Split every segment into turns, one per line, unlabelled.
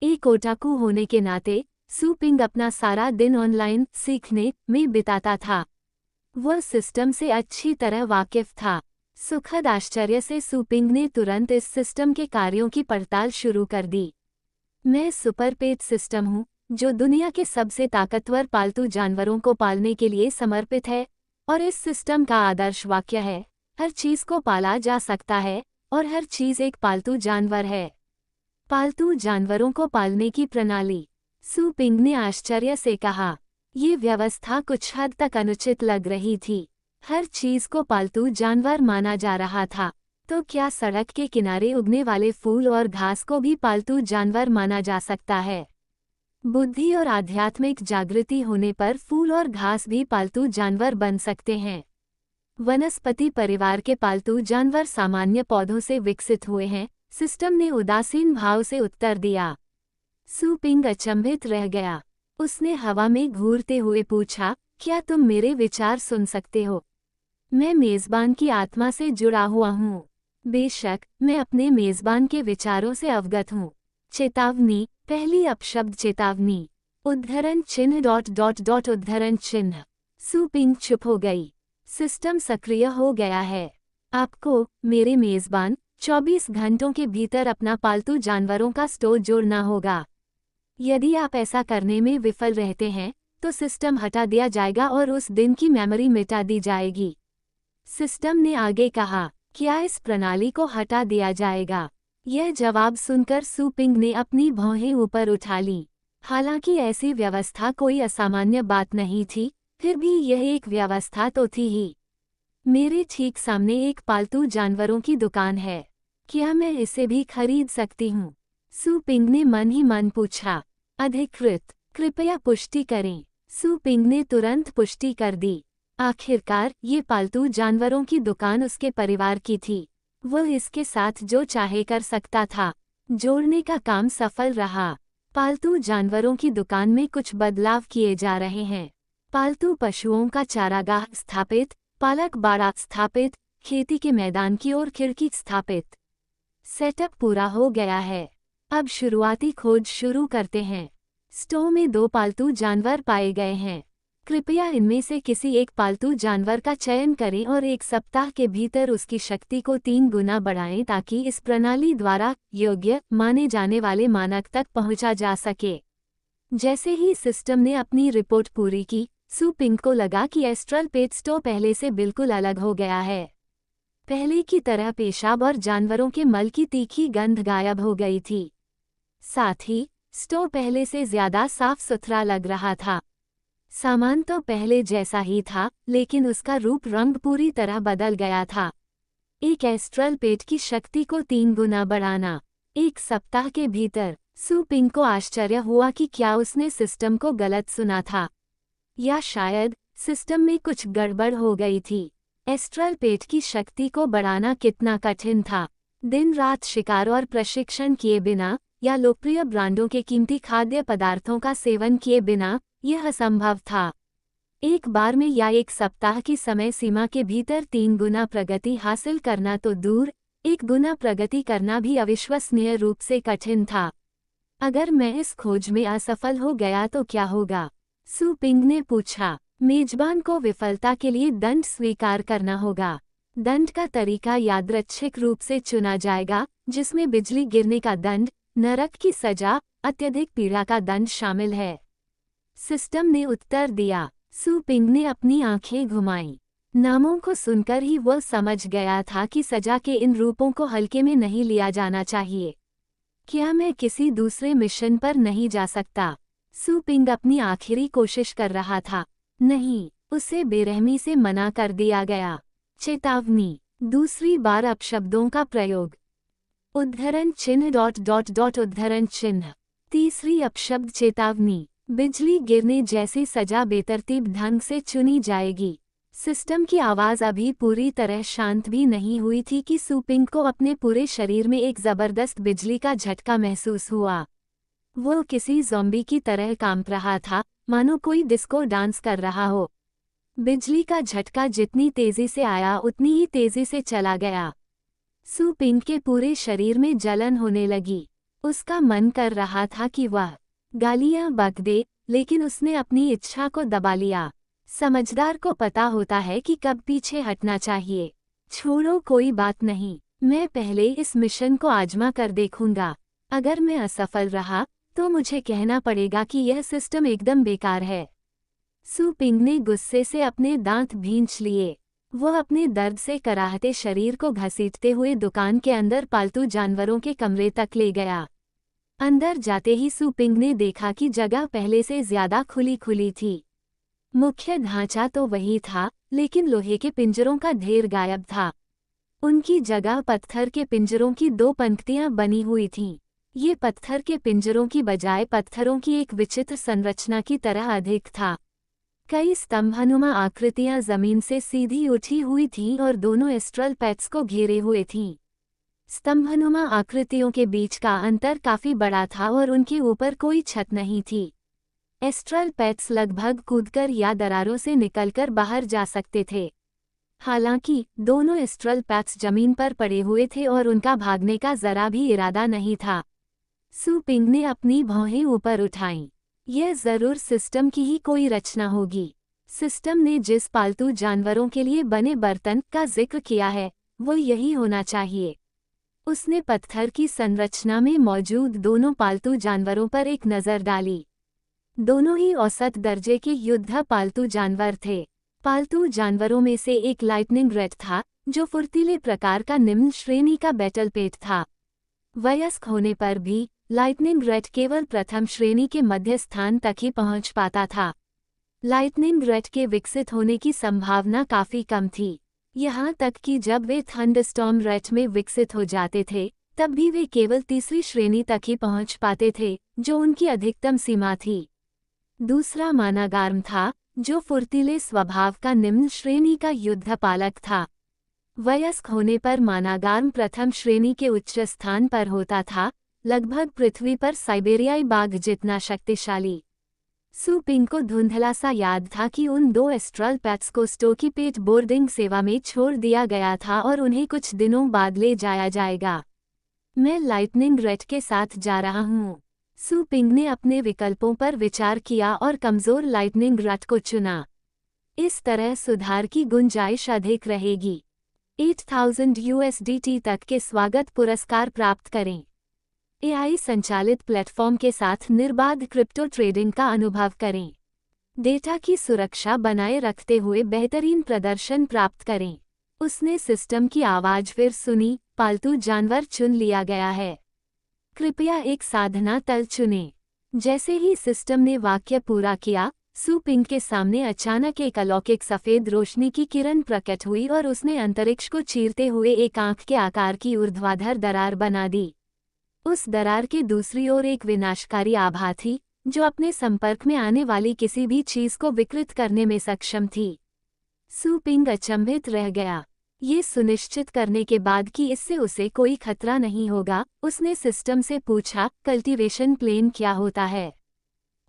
एक ओटाकू होने के नाते सू पिंग अपना सारा दिन ऑनलाइन सीखने में बिताता था। वह सिस्टम से अच्छी तरह वाकिफ था। सुखद आश्चर्य से सू पिंग ने तुरंत इस सिस्टम के कार्यों की पड़ताल शुरू कर दी। मैं सुपर पेट सिस्टम हूँ, जो दुनिया के सबसे ताकतवर पालतू जानवरों को पालने के लिए समर्पित है, और इस सिस्टम का आदर्श वाक्य है, हर चीज को पाला जा सकता है और हर चीज एक पालतू जानवर है। पालतू जानवरों को पालने की प्रणाली। सू पिंग ने आश्चर्य से कहा। ये व्यवस्था कुछ हद तक अनुचित लग रही थी। हर चीज को पालतू जानवर माना जा रहा था, तो क्या सड़क के किनारे उगने वाले फूल और घास को भी पालतू जानवर माना जा सकता है? बुद्धि और आध्यात्मिक जागृति होने पर फूल और घास भी पालतू जानवर बन सकते हैं। वनस्पति परिवार के पालतू जानवर सामान्य पौधों से विकसित हुए हैं, सिस्टम ने उदासीन भाव से उत्तर दिया। सू पिंग अचंभित रह गया। उसने हवा में घूरते हुए पूछा, क्या तुम मेरे विचार सुन सकते हो? मैं मेजबान की आत्मा से जुड़ा हुआ हूँ। बेशक, मैं अपने मेजबान के विचारों से अवगत हूँ। चेतावनी, पहली अपशब्द चेतावनी। उद्धरण चिन्ह ... उद्धरण चिन्ह। सू पिंग चुप हो गई। सिस्टम सक्रिय हो गया है। आपको, मेरे मेजबान, 24 घंटों के भीतर अपना पालतू जानवरों का स्टोर जोड़ना होगा। यदि आप ऐसा करने में विफल रहते हैं, तो सिस्टम हटा दिया जाएगा और उस दिन की मेमोरी मिटा दी जाएगी। सिस्टम ने आगे कहा, क्या इस प्रणाली को हटा दिया जाएगा? यह जवाब सुनकर सू पिंग ने अपनी भौहें ऊपर उठा लीं। हालांकि ऐसी व्यवस्था कोई असामान्य बात नहीं थी, फिर भी यह एक व्यवस्था तो थी ही। मेरे ठीक सामने एक पालतू जानवरों की दुकान है। क्या मैं इसे भी खरीद सकती हूँ? सू पिंग ने मन ही मन पूछा। अधिकृत, कृपया पुष्टि करें। सू पिंग ने तुरंत पुष्टि कर दी। आखिरकार ये पालतू जानवरों की दुकान उसके परिवार की थी। वह इसके साथ जो चाहे कर सकता था। जोड़ने का काम सफल रहा। पालतू जानवरों की दुकान में कुछ बदलाव किए जा रहे हैं। पालतू पशुओं का चारागाह स्थापित, पालक बाड़ा स्थापित, खेती के मैदान की ओर खिड़की स्थापित। सेटअप पूरा हो गया है। अब शुरुआती खोज शुरू करते हैं। स्टो में 2 पालतू जानवर पाए गए हैं। कृपया इनमें से किसी एक पालतू जानवर का चयन करें और 1 सप्ताह के भीतर उसकी शक्ति को 3 गुना बढ़ाएं ताकि इस प्रणाली द्वारा योग्य माने जाने वाले मानक तक पहुंचा जा सके। जैसे ही सिस्टम ने अपनी रिपोर्ट पूरी की, सू पिंग को लगा कि एस्ट्रल पेट स्टो पहले से बिल्कुल अलग हो गया है। पहले की तरह पेशाब और जानवरों के मल की तीखी गंध गायब हो गई थी। साथ ही स्टो पहले से ज्यादा साफ सुथरा लग रहा था। सामान तो पहले जैसा ही था, लेकिन उसका रूप रंग पूरी तरह बदल गया था। एक एस्ट्रल पेट की शक्ति को 3 गुना बढ़ाना। 1 सप्ताह के भीतर। सू पिंग को आश्चर्य हुआ कि क्या उसने सिस्टम को गलत सुना था, या शायद सिस्टम में कुछ गड़बड़ हो गई थी। एस्ट्रल पेट की शक्ति को बढ़ाना कितना कठिन था। दिन रात शिकार और प्रशिक्षण किए बिना, या लोकप्रिय ब्रांडों के कीमती खाद्य पदार्थों का सेवन किए बिना यह असंभव था। एक बार में या 1 सप्ताह की समय सीमा के भीतर 3 गुना प्रगति हासिल करना तो दूर, 1 गुना प्रगति करना भी अविश्वसनीय रूप से कठिन था। अगर मैं इस खोज में असफल हो गया तो क्या होगा? सू पिंग ने पूछा। मेजबान को विफलता के लिए दंड स्वीकार करना होगा। दंड का तरीका यादृच्छिक रूप से चुना जाएगा, जिसमें बिजली गिरने का दंड, नरक की सजा, अत्यधिक पीड़ा का दंड शामिल है। सिस्टम ने उत्तर दिया। सू पिंग ने अपनी आंखें घुमाईं। नामों को सुनकर ही वह समझ गया था कि सजा के इन रूपों को हल्के में नहीं लिया जाना चाहिए। क्या मैं किसी दूसरे मिशन पर नहीं जा सकता? सू पिंग अपनी आखिरी कोशिश कर रहा था। नहीं, उसे बेरहमी से मना कर दिया गया। चेतावनी, दूसरी बार अपशब्दों का प्रयोग। उद्धरण चिन्ह ... उद्धरण चिन्ह। तीसरी अपशब्द चेतावनी। बिजली गिरने जैसी सजा बेतरतीब ढंग से चुनी जाएगी। सिस्टम की आवाज़ अभी पूरी तरह शांत भी नहीं हुई थी कि सू पिंग को अपने पूरे शरीर में एक ज़बरदस्त बिजली का झटका महसूस हुआ। वो किसी ज़ॉम्बी की तरह कांप रहा था, मानो कोई डिस्को डांस कर रहा हो। बिजली का झटका जितनी तेज़ी से आया उतनी ही तेज़ी से चला गया। सू पिंग के पूरे शरीर में जलन होने लगी। उसका मन कर रहा था कि वह गालियां बक दे, लेकिन उसने अपनी इच्छा को दबा लिया। समझदार को पता होता है कि कब पीछे हटना चाहिए। छोड़ो, कोई बात नहीं, मैं पहले इस मिशन को आजमा कर देखूंगा। अगर मैं असफल रहा तो मुझे कहना पड़ेगा कि यह सिस्टम एकदम बेकार है। सू पिंग ने गुस्से से अपने दांत भींच लिए। वह अपने दर्द से कराहते शरीर को घसीटते हुए दुकान के अंदर पालतू जानवरों के कमरे तक ले गया। अंदर जाते ही सू पिंग ने देखा कि जगह पहले से ज्यादा खुली खुली थी। मुख्य ढांचा तो वही था, लेकिन लोहे के पिंजरों का ढेर गायब था। उनकी जगह पत्थर के पिंजरों की 2 पंक्तियां बनी हुई थीं। ये पत्थर के पिंजरों की बजाय पत्थरों की एक विचित्र संरचना की तरह अधिक था। कई स्तंभानुमा आकृतियां जमीन से सीधी उठी हुई थीं और दोनों एस्ट्रल पैट्स को घेरे हुए थीं। स्तंभानुमा आकृतियों के बीच का अंतर काफी बड़ा था और उनके ऊपर कोई छत नहीं थी। एस्ट्रल पैट्स लगभग कूदकर या दरारों से निकलकर बाहर जा सकते थे। हालांकि दोनों एस्ट्रल पैट्स जमीन पर पड़े हुए थे और उनका भागने का जरा भी इरादा नहीं था। सू पिंग ने अपनी भौहें ऊपर उठाईं। यह जरूर सिस्टम की ही कोई रचना होगी। सिस्टम ने जिस पालतू जानवरों के लिए बने बर्तन का जिक्र किया है, वो यही होना चाहिए। उसने पत्थर की संरचना में मौजूद दोनों पालतू जानवरों पर एक नज़र डाली। दोनों ही औसत दर्जे के युद्ध पालतू जानवर थे। पालतू जानवरों में से एक लाइटनिंग रैट था, जो फुर्तीले प्रकार का निम्न श्रेणी का बैटल पेट था। वयस्क होने पर भी लाइटनिंग रैट केवल प्रथम श्रेणी के मध्य स्थान तक ही पहुंच पाता था। लाइटनिंग रैट के विकसित होने की संभावना काफी कम थी। यहाँ तक कि जब वे थंडरस्टॉर्म रैट में विकसित हो जाते थे, तब भी वे केवल तीसरी श्रेणी तक ही पहुंच पाते थे, जो उनकी अधिकतम सीमा थी। दूसरा मानागार्म था, जो फुर्तीले स्वभाव का निम्न श्रेणी का युद्धपालक था। वयस्क होने पर मानागार्म प्रथम श्रेणी के उच्च स्थान पर होता था, लगभग पृथ्वी पर साइबेरियाई बाघ जितना शक्तिशाली। सू पिंग को धुंधला सा याद था कि उन 2 एस्ट्रल पैट्स को स्टोकी पेट बोर्डिंग सेवा में छोड़ दिया गया था और उन्हें कुछ दिनों बाद ले जाया जाएगा। मैं लाइटनिंग रैट के साथ जा रहा हूँ। सू पिंग ने अपने विकल्पों पर विचार किया और कमजोर लाइटनिंग रैट को चुना। इस तरह सुधार की गुंजाइश अधिक रहेगी। 8000 USDT तक के स्वागत पुरस्कार प्राप्त करें। AI संचालित प्लेटफॉर्म के साथ निर्बाध क्रिप्टो ट्रेडिंग का अनुभव करें। डेटा की सुरक्षा बनाए रखते हुए बेहतरीन प्रदर्शन प्राप्त करें। उसने सिस्टम की आवाज फिर सुनी। पालतू जानवर चुन लिया गया है। कृपया एक साधना तल चुनें। जैसे ही सिस्टम ने वाक्य पूरा किया, सू पिंग के सामने अचानक एक अलौकिक सफेद रोशनी की किरण प्रकट हुई और उसने अंतरिक्ष को चीरते हुए एक आंख के आकार की ऊर्ध्वाधर दरार बना दी। उस दरार के दूसरी ओर एक विनाशकारी आभा थी, जो अपने संपर्क में आने वाली किसी भी चीज को विकृत करने में सक्षम थी। सू पिंग अचंभित रह गया। ये सुनिश्चित करने के बाद कि इससे उसे कोई खतरा नहीं होगा, उसने सिस्टम से पूछा, कल्टीवेशन प्लेन क्या होता है?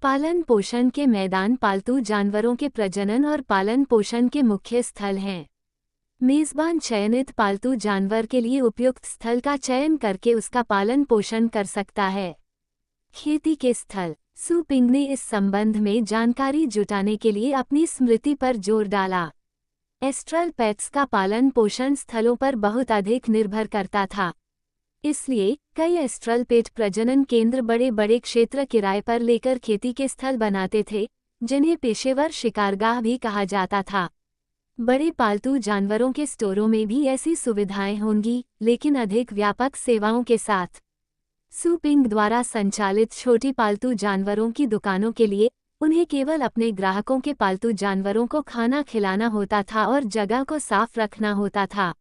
पालन पोषण के मैदान पालतू जानवरों के प्रजनन और पालन पोषण के मुख्य स्थल हैं। मेजबान चयनित पालतू जानवर के लिए उपयुक्त स्थल का चयन करके उसका पालन पोषण कर सकता है। खेती के स्थल। सू पिंग ने इस संबंध में जानकारी जुटाने के लिए अपनी स्मृति पर जोर डाला। एस्ट्रल पैट्स का पालन पोषण स्थलों पर बहुत अधिक निर्भर करता था। इसलिए कई एस्ट्रल पेट प्रजनन केंद्र बड़े बड़े क्षेत्र किराए पर लेकर खेती के स्थल बनाते थे, जिन्हें पेशेवर शिकारगाह भी कहा जाता था। बड़े पालतू जानवरों के स्टोरों में भी ऐसी सुविधाएं होंगी, लेकिन अधिक व्यापक सेवाओं के साथ। सू पिंग द्वारा संचालित छोटी पालतू जानवरों की दुकानों के लिए उन्हें केवल अपने ग्राहकों के पालतू जानवरों को खाना खिलाना होता था और जगह को साफ रखना होता था।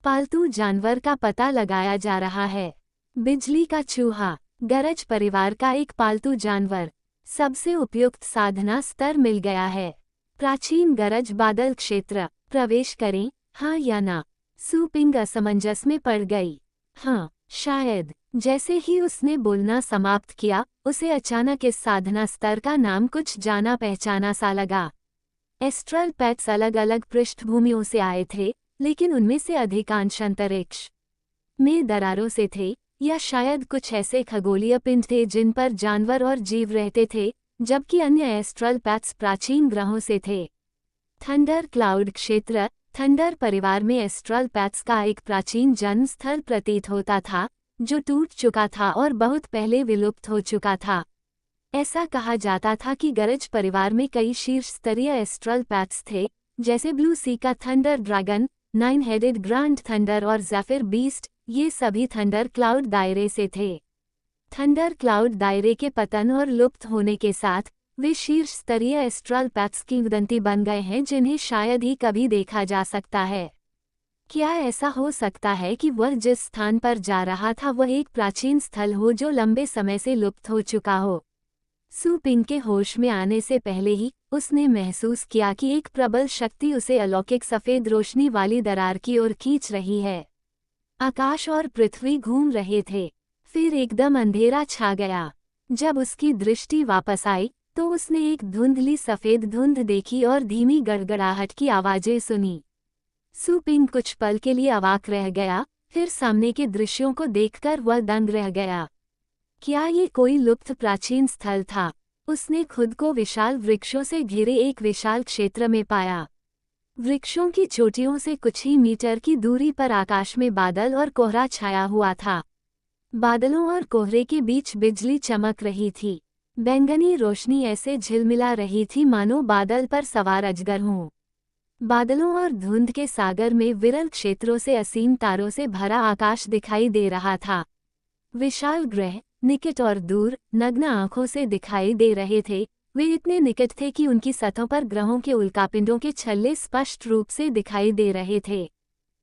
पालतू जानवर का पता लगाया जा रहा है। बिजली का चूहा। गरज परिवार का एक पालतू जानवर। सबसे उपयुक्त साधना स्तर मिल गया है। प्राचीन गरज बादल क्षेत्र। प्रवेश करें, हाँ या ना? सू पिंग असमंजस में पड़ गई। हाँ, शायद। जैसे ही उसने बोलना समाप्त किया, उसे अचानक इस साधना स्तर का नाम कुछ जाना पहचाना सा लगा। एस्ट्रल पैट्स अलग अलग पृष्ठभूमियों से आए थे, लेकिन उनमें से अधिकांश अंतरिक्ष में दरारों से थे। या शायद कुछ ऐसे खगोलीय पिंड थे जिन पर जानवर और जीव रहते थे, जबकि अन्य एस्ट्रल पैथ्स प्राचीन ग्रहों से थे। थंडर क्लाउड क्षेत्र। थंडर परिवार में एस्ट्रल पैथ्स का एक प्राचीन जन्म स्थल प्रतीत होता था, जो टूट चुका था और बहुत पहले विलुप्त हो चुका था। ऐसा कहा जाता था कि गरज परिवार में कई शीर्ष स्तरीय एस्ट्रल पैथ्स थे, जैसे ब्लू सी का thunder dragon, 9 headed grand thunder और ज़ेफिर बीस्ट। ये सभी थंडर क्लाउड दायरे से थे। थंडर क्लाउड दायरे के पतन और लुप्त होने के साथ वे शीर्ष स्तरीय एस्ट्रल पैथ्स की किंवदंती बन गए हैं, जिन्हें शायद ही कभी देखा जा सकता है। क्या ऐसा हो सकता है कि वह जिस स्थान पर जा रहा था वह एक प्राचीन स्थल हो जो लंबे समय से लुप्त हो चुका हो? सू पिंग के होश में आने से पहले ही उसने महसूस किया कि एक प्रबल शक्ति उसे अलौकिक सफ़ेद रोशनी वाली दरार की ओर खींच रही है। आकाश और पृथ्वी घूम रहे थे। फिर एकदम अंधेरा छा गया। जब उसकी दृष्टि वापस आई तो उसने एक धुंधली सफ़ेद धुंध देखी और धीमी गड़गड़ाहट की आवाज़ें सुनी। सू पिंग कुछ पल के लिए अवाक रह गया, फिर सामने के दृश्यों को देखकर वह दंग रह गया। क्या ये कोई लुप्त प्राचीन स्थल था? उसने खुद को विशाल वृक्षों से घिरे एक विशाल क्षेत्र में पाया। वृक्षों की चोटियों से कुछ ही मीटर की दूरी पर आकाश में बादल और कोहरा छाया हुआ था। बादलों और कोहरे के बीच बिजली चमक रही थी। बैंगनी रोशनी ऐसे झिलमिला रही थी मानो बादल पर सवार अजगर हों। बादलों और धुंध के सागर में विरल क्षेत्रों से असीम तारों से भरा आकाश दिखाई दे रहा था। विशाल ग्रह निकट और दूर नग्न आंखों से दिखाई दे रहे थे। वे इतने निकट थे कि उनकी सतहों पर ग्रहों के उल्कापिंडों के छल्ले स्पष्ट रूप से दिखाई दे रहे थे।